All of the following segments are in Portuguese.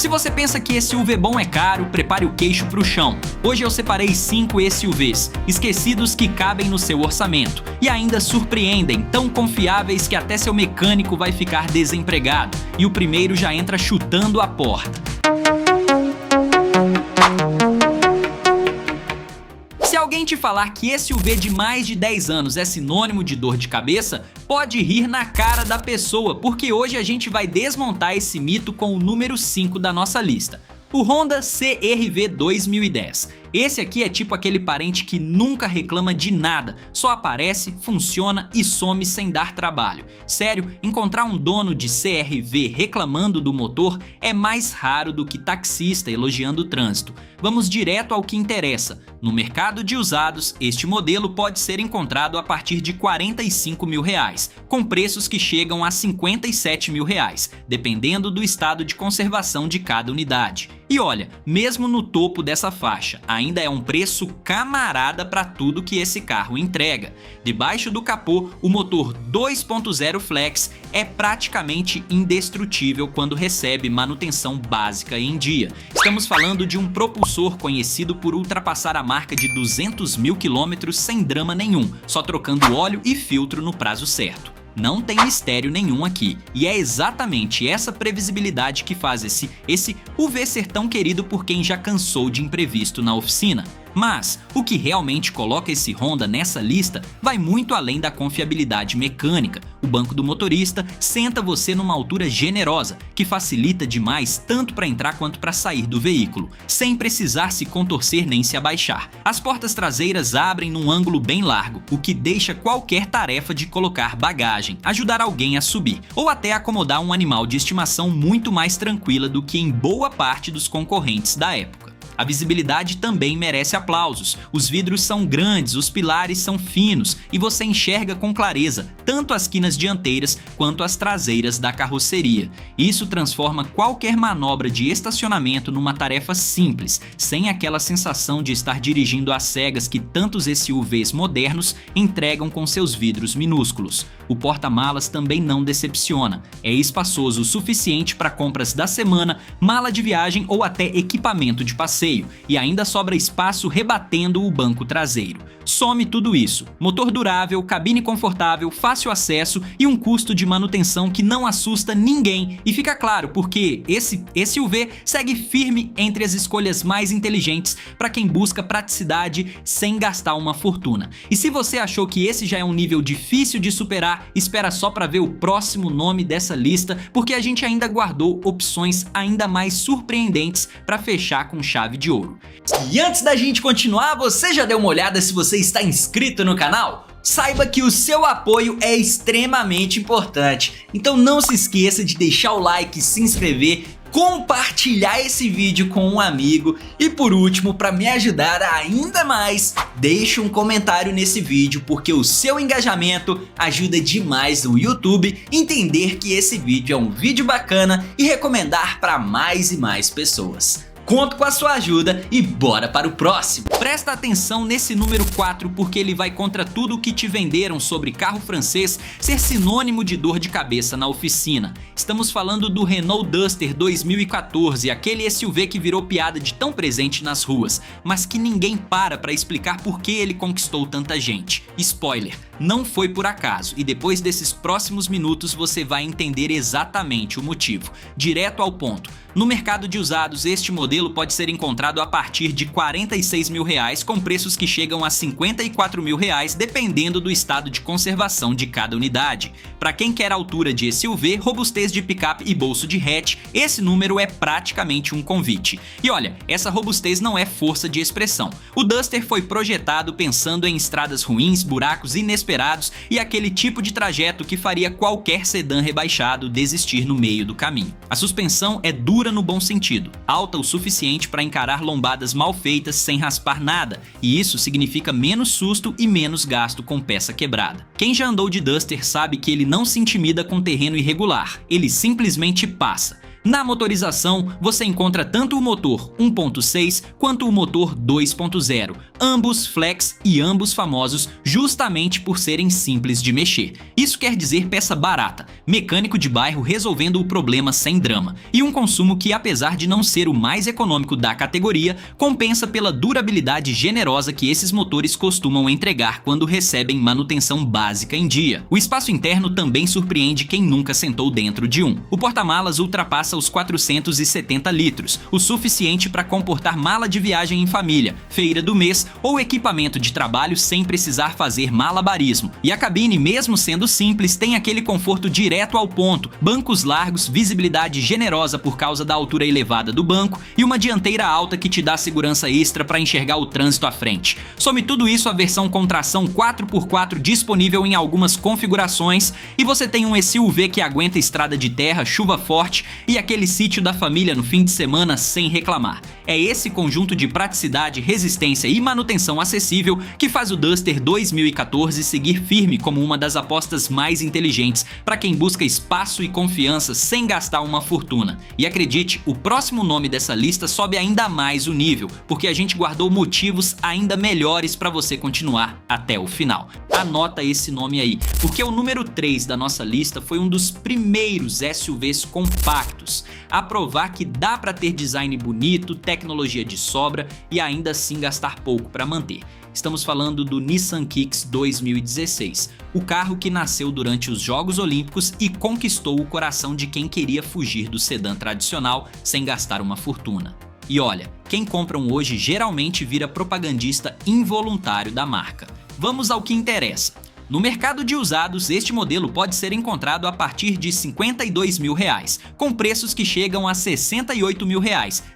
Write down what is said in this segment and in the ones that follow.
Se você pensa que SUV bom é caro, prepare o queixo pro chão. Hoje eu separei 5 SUVs, esquecidos que cabem no seu orçamento e ainda surpreendem, tão confiáveis que até seu mecânico vai ficar desempregado. E o primeiro já entra chutando a porta. Se alguém te falar que SUV de mais de 10 anos é sinônimo de dor de cabeça, pode rir na cara da pessoa, porque hoje a gente vai desmontar esse mito com o número 5 da nossa lista. O Honda CR-V 2010. Esse aqui é tipo aquele parente que nunca reclama de nada, só aparece, funciona e some sem dar trabalho. Sério, encontrar um dono de CR-V reclamando do motor é mais raro do que taxista elogiando o trânsito. Vamos direto ao que interessa. No mercado de usados, este modelo pode ser encontrado a partir de R$ 45 mil, com preços que chegam a R$ 57 mil, dependendo do estado de conservação de cada unidade. E olha, mesmo no topo dessa faixa, ainda é um preço camarada para tudo que esse carro entrega. Debaixo do capô, o motor 2.0 Flex é praticamente indestrutível quando recebe manutenção básica em dia. Estamos falando de um propulsor conhecido por ultrapassar a marca de 200 mil quilômetros sem drama nenhum, só trocando óleo e filtro no prazo certo. Não tem mistério nenhum aqui, e é exatamente essa previsibilidade que faz esse UV ser tão querido por quem já cansou de imprevisto na oficina. Mas o que realmente coloca esse Honda nessa lista vai muito além da confiabilidade mecânica. O banco do motorista senta você numa altura generosa, que facilita demais tanto para entrar quanto para sair do veículo, sem precisar se contorcer nem se abaixar. As portas traseiras abrem num ângulo bem largo, o que deixa qualquer tarefa de colocar bagagem, ajudar alguém a subir, ou até acomodar um animal de estimação muito mais tranquila do que em boa parte dos concorrentes da época. A visibilidade também merece aplausos. Os vidros são grandes, os pilares são finos e você enxerga com clareza tanto as quinas dianteiras quanto as traseiras da carroceria. Isso transforma qualquer manobra de estacionamento numa tarefa simples, sem aquela sensação de estar dirigindo às cegas que tantos SUVs modernos entregam com seus vidros minúsculos. O porta-malas também não decepciona. É espaçoso o suficiente para compras da semana, mala de viagem ou até equipamento de passeio, e ainda sobra espaço rebatendo o banco traseiro. Some tudo isso: motor durável, cabine confortável, fácil acesso e um custo de manutenção que não assusta ninguém. E fica claro porque esse SUV segue firme entre as escolhas mais inteligentes para quem busca praticidade sem gastar uma fortuna. E se você achou que esse já é um nível difícil de superar, espera só para ver o próximo nome dessa lista, porque a gente ainda guardou opções ainda mais surpreendentes para fechar com chave de ouro. E antes da gente continuar, você já deu uma olhada se você está inscrito no canal? Saiba que o seu apoio é extremamente importante, então não se esqueça de deixar o like, se inscrever, compartilhar esse vídeo com um amigo e, por último, para me ajudar ainda mais, deixe um comentário nesse vídeo, porque o seu engajamento ajuda demais o YouTube entender que esse vídeo é um vídeo bacana e recomendar para mais e mais pessoas. Conto com a sua ajuda e bora para o próximo. Presta atenção nesse número 4 porque ele vai contra tudo o que te venderam sobre carro francês ser sinônimo de dor de cabeça na oficina. Estamos falando do Renault Duster 2014, aquele SUV que virou piada de tão presente nas ruas, mas que ninguém para explicar por que ele conquistou tanta gente. Spoiler, não foi por acaso, e depois desses próximos minutos você vai entender exatamente o motivo. Direto ao ponto. No mercado de usados, este modelo pode ser encontrado a partir de R$ 46 mil, com preços que chegam a R$ 54 mil, dependendo do estado de conservação de cada unidade. Para quem quer altura de SUV, robustez de picape e bolso de hatch, esse número é praticamente um convite. E olha, essa robustez não é força de expressão. O Duster foi projetado pensando em estradas ruins, buracos inesperados e aquele tipo de trajeto que faria qualquer sedã rebaixado desistir no meio do caminho. A suspensão é dura no bom sentido, alta o suficiente para encarar lombadas mal feitas sem raspar nada, e isso significa menos susto e menos gasto com peça quebrada. Quem já andou de Duster sabe que ele não se intimida com terreno irregular, ele simplesmente passa. Na motorização, você encontra tanto o motor 1.6 quanto o motor 2.0, ambos flex e ambos famosos justamente por serem simples de mexer. Isso quer dizer peça barata, mecânico de bairro resolvendo o problema sem drama, e um consumo que, apesar de não ser o mais econômico da categoria, compensa pela durabilidade generosa que esses motores costumam entregar quando recebem manutenção básica em dia. O espaço interno também surpreende quem nunca sentou dentro de um. O porta-malas ultrapassa os 470 litros, o suficiente para comportar mala de viagem em família, feira do mês ou equipamento de trabalho sem precisar fazer malabarismo. E a cabine, mesmo sendo simples, tem aquele conforto direto ao ponto, bancos largos, visibilidade generosa por causa da altura elevada do banco e uma dianteira alta que te dá segurança extra para enxergar o trânsito à frente. Some tudo isso a versão com tração 4x4 disponível em algumas configurações e você tem um SUV que aguenta estrada de terra, chuva forte e aquele sítio da família no fim de semana sem reclamar. É esse conjunto de praticidade, resistência e manutenção acessível que faz o Duster 2014 seguir firme como uma das apostas mais inteligentes para quem busca espaço e confiança sem gastar uma fortuna. E acredite, o próximo nome dessa lista sobe ainda mais o nível, porque a gente guardou motivos ainda melhores para você continuar até o final. Anota esse nome aí, porque o número 3 da nossa lista foi um dos primeiros SUVs compactos a provar que dá para ter design bonito, tecnologia de sobra e ainda assim gastar pouco para manter. Estamos falando do Nissan Kicks 2016, o carro que nasceu durante os Jogos Olímpicos e conquistou o coração de quem queria fugir do sedã tradicional sem gastar uma fortuna. E olha, quem compra um hoje geralmente vira propagandista involuntário da marca. Vamos ao que interessa. No mercado de usados, este modelo pode ser encontrado a partir de R$ 52 mil, com preços que chegam a R$ 68 mil,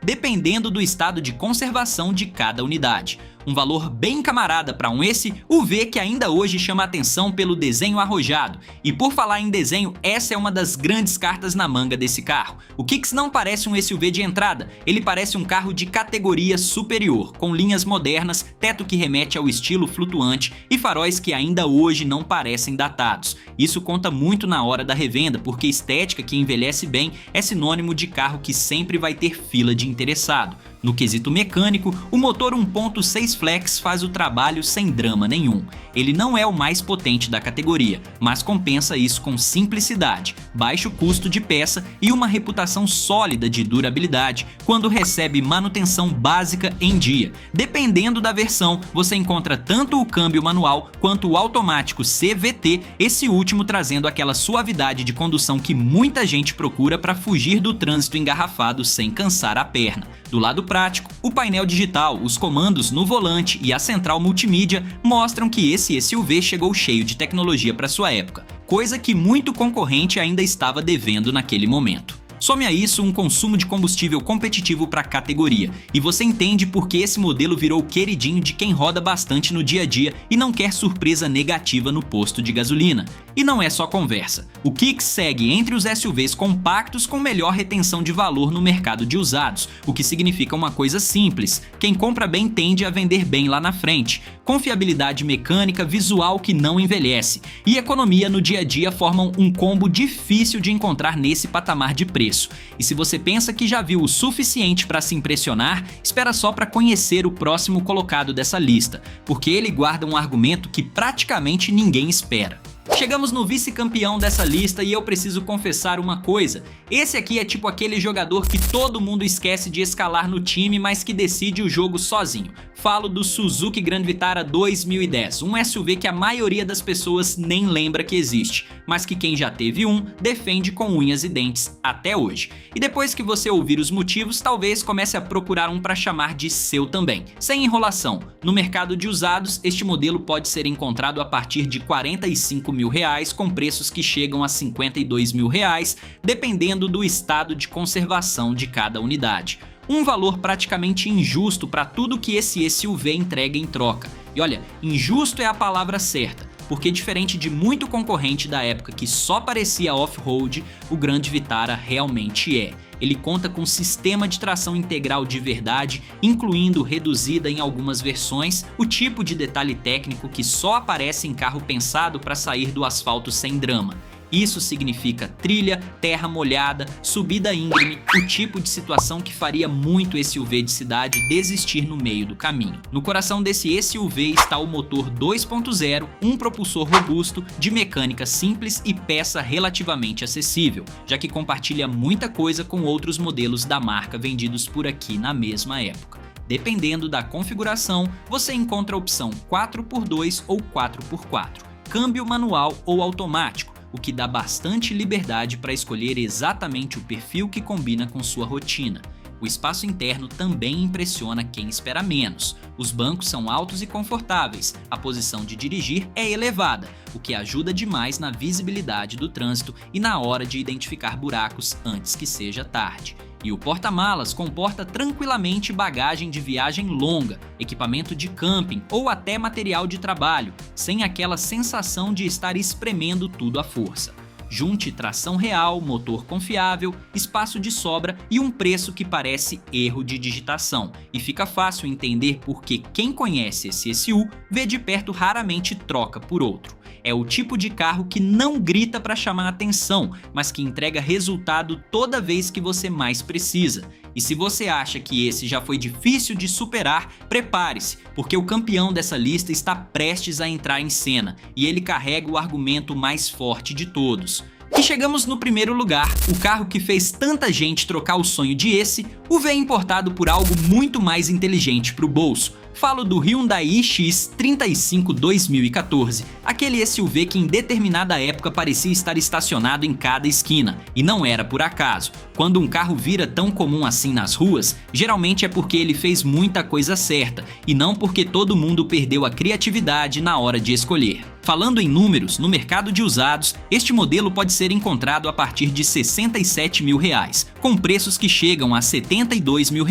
dependendo do estado de conservação de cada unidade. Um valor bem camarada para um SUV que ainda hoje chama atenção pelo desenho arrojado. E por falar em desenho, essa é uma das grandes cartas na manga desse carro. O Kicks não parece um SUV de entrada, ele parece um carro de categoria superior, com linhas modernas, teto que remete ao estilo flutuante e faróis que ainda hoje não parecem datados. Isso conta muito na hora da revenda, porque estética que envelhece bem é sinônimo de carro que sempre vai ter fila de interessado. No quesito mecânico, o motor 1.6 flex faz o trabalho sem drama nenhum. Ele não é o mais potente da categoria, mas compensa isso com simplicidade, baixo custo de peça e uma reputação sólida de durabilidade quando recebe manutenção básica em dia. Dependendo da versão, você encontra tanto o câmbio manual quanto o automático CVT, esse último trazendo aquela suavidade de condução que muita gente procura para fugir do trânsito engarrafado sem cansar a perna. Do lado prático, o painel digital, os comandos no volante e a central multimídia mostram que esse SUV chegou cheio de tecnologia para sua época, coisa que muito concorrente ainda estava devendo naquele momento. Some a isso um consumo de combustível competitivo para a categoria, e você entende por que esse modelo virou o queridinho de quem roda bastante no dia a dia e não quer surpresa negativa no posto de gasolina. E não é só conversa. O Kicks segue entre os SUVs compactos com melhor retenção de valor no mercado de usados, o que significa uma coisa simples: quem compra bem tende a vender bem lá na frente. Confiabilidade mecânica, visual que não envelhece e economia no dia a dia formam um combo difícil de encontrar nesse patamar de preço. E se você pensa que já viu o suficiente para se impressionar, espera só para conhecer o próximo colocado dessa lista, porque ele guarda um argumento que praticamente ninguém espera. Chegamos no vice-campeão dessa lista e eu preciso confessar uma coisa: esse aqui é tipo aquele jogador que todo mundo esquece de escalar no time, mas que decide o jogo sozinho. Falo do Suzuki Grand Vitara 2010, um SUV que a maioria das pessoas nem lembra que existe, mas que quem já teve um defende com unhas e dentes até hoje. E depois que você ouvir os motivos, talvez comece a procurar um para chamar de seu também. Sem enrolação, no mercado de usados, este modelo pode ser encontrado a partir de R$ 45 mil, com preços que chegam a R$ 52 mil, dependendo do estado de conservação de cada unidade. Um valor praticamente injusto para tudo que esse SUV entrega em troca. E olha, injusto é a palavra certa, porque diferente de muito concorrente da época que só parecia off-road, o Grand Vitara realmente é. Ele conta com sistema de tração integral de verdade, incluindo reduzida em algumas versões, o tipo de detalhe técnico que só aparece em carro pensado para sair do asfalto sem drama. Isso significa trilha, terra molhada, subida íngreme, o tipo de situação que faria muito SUV de cidade desistir no meio do caminho. No coração desse SUV está o motor 2.0, um propulsor robusto, de mecânica simples e peça relativamente acessível, já que compartilha muita coisa com outros modelos da marca vendidos por aqui na mesma época. Dependendo da configuração, você encontra a opção 4x2 ou 4x4, câmbio manual ou automático, o que dá bastante liberdade para escolher exatamente o perfil que combina com sua rotina. O espaço interno também impressiona quem espera menos. Os bancos são altos e confortáveis, a posição de dirigir é elevada, o que ajuda demais na visibilidade do trânsito e na hora de identificar buracos antes que seja tarde. E o porta-malas comporta tranquilamente bagagem de viagem longa, equipamento de camping ou até material de trabalho, sem aquela sensação de estar espremendo tudo à força. Junte tração real, motor confiável, espaço de sobra e um preço que parece erro de digitação. E fica fácil entender porque quem conhece esse SU vê de perto raramente troca por outro. É o tipo de carro que não grita para chamar atenção, mas que entrega resultado toda vez que você mais precisa. E se você acha que esse já foi difícil de superar, prepare-se, porque o campeão dessa lista está prestes a entrar em cena, e ele carrega o argumento mais forte de todos. E chegamos no primeiro lugar, o carro que fez tanta gente trocar o sonho de esse, o V importado por algo muito mais inteligente para o bolso. Falo do Hyundai iX35 2014, aquele SUV que em determinada época parecia estar estacionado em cada esquina, e não era por acaso. Quando um carro vira tão comum assim nas ruas, geralmente é porque ele fez muita coisa certa, e não porque todo mundo perdeu a criatividade na hora de escolher. Falando em números, no mercado de usados, este modelo pode ser encontrado a partir de R$ 67 mil, com preços que chegam a R$ 72 mil,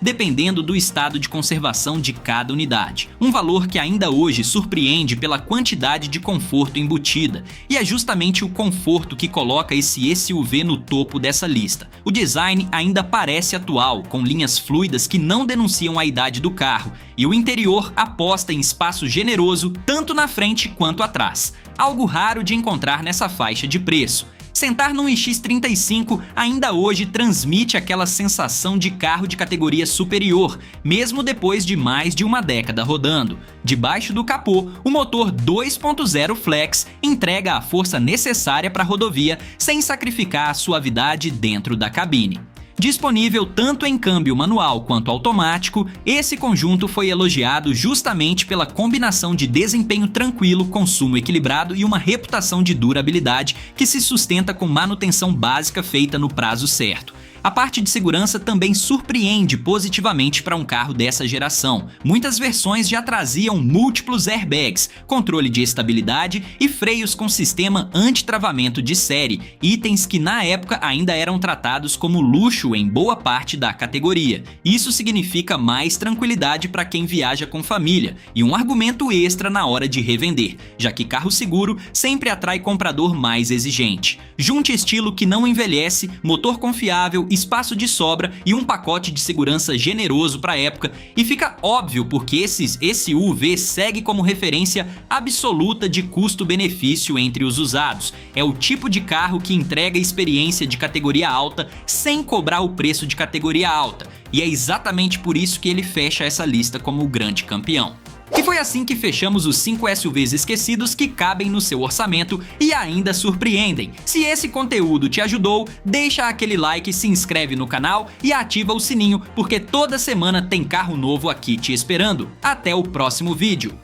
dependendo do estado de conservação de cada unidade. Um valor que ainda hoje surpreende pela quantidade de conforto embutida, e é justamente o conforto que coloca esse SUV no topo dessa lista. O design ainda parece atual, com linhas fluidas que não denunciam a idade do carro, e o interior aposta em espaço generoso tanto na frente quanto atrás, algo raro de encontrar nessa faixa de preço. Sentar num X35 ainda hoje transmite aquela sensação de carro de categoria superior, mesmo depois de mais de uma década rodando. Debaixo do capô, o motor 2.0 Flex entrega a força necessária para a rodovia sem sacrificar a suavidade dentro da cabine. Disponível tanto em câmbio manual quanto automático, esse conjunto foi elogiado justamente pela combinação de desempenho tranquilo, consumo equilibrado e uma reputação de durabilidade que se sustenta com manutenção básica feita no prazo certo. A parte de segurança também surpreende positivamente para um carro dessa geração. Muitas versões já traziam múltiplos airbags, controle de estabilidade e freios com sistema anti-travamento de série, itens que na época ainda eram tratados como luxo em boa parte da categoria. Isso significa mais tranquilidade para quem viaja com família e um argumento extra na hora de revender, já que carro seguro sempre atrai comprador mais exigente. Junte estilo que não envelhece, motor confiável, espaço de sobra e um pacote de segurança generoso para a época, e fica óbvio porque esse SUV segue como referência absoluta de custo-benefício entre os usados. É o tipo de carro que entrega experiência de categoria alta sem cobrar o preço de categoria alta, e é exatamente por isso que ele fecha essa lista como o grande campeão. E foi assim que fechamos os 5 SUVs esquecidos que cabem no seu orçamento e ainda surpreendem. Se esse conteúdo te ajudou, deixa aquele like, se inscreve no canal e ativa o sininho, porque toda semana tem carro novo aqui te esperando. Até o próximo vídeo.